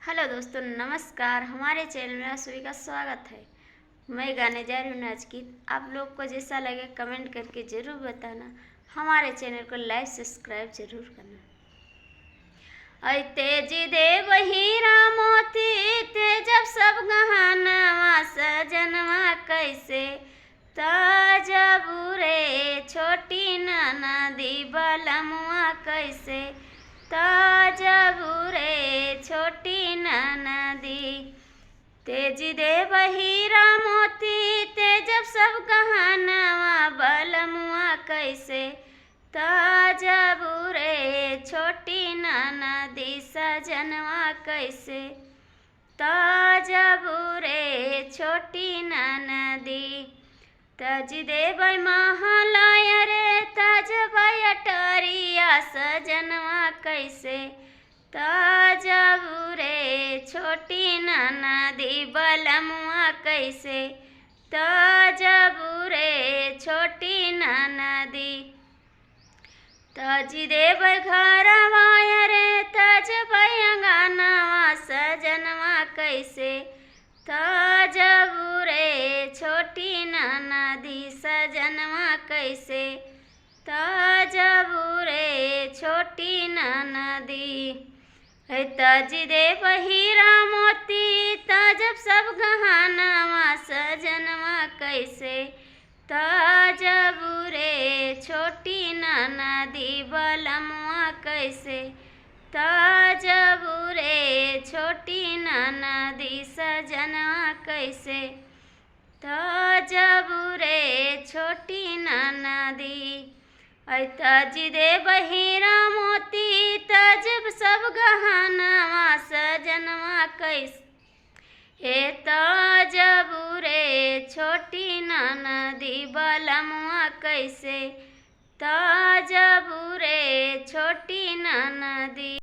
Hello दोस्तों, नमस्कार। हमारे चैनल में आप सभी का स्वागत है। मैं गाने जा रही हूँ आज गीत। आप लोग को जैसा लगे कमेंट करके ज़रूर बताना। हमारे चैनल को लाइक सब्सक्राइब जरूर करना। ऐ तेज देव हीरा मोती ते जब सब गहनवा सजनवा कैसे ताजबू रे छोटी ननदी बलमुआ कैसे ताजबू रे छोटी ननदी। तेज देव हीरा मोती ते जब सब गहनवा बलमुआ कैसे ताजबू रे छोटी ननदी सजनवा कैसे ताजबू रे छोटी ननदी। तज देव महालय रे तज अटरिया सजनवा कैसे ताजबू रे छोटी ननदी बलमुआ कैसे ताजबू रे छोटी ननदी। तज देव घरवा रे तज अंगनवा सजनवा कैसे ताजबू रे छोटी ननदी सजनवा कैसे ताजबू रे छोटी ननदी। तज देव हीरा मोती तजब सब गहनवा सजनवा कैसे ताजबू रे छोटी ननदी बलमुआ कैसे ताजबू रे छोटी ननदी सजनवा कैसे ताजबू रे छोटी ननदी। तज देव हीरा मोती तजब सब गहनवा सजनवा कैसे हे ताजबू रे छोटी ननदी बलमुआ कैसे ताजबू रे छोटी ननदी।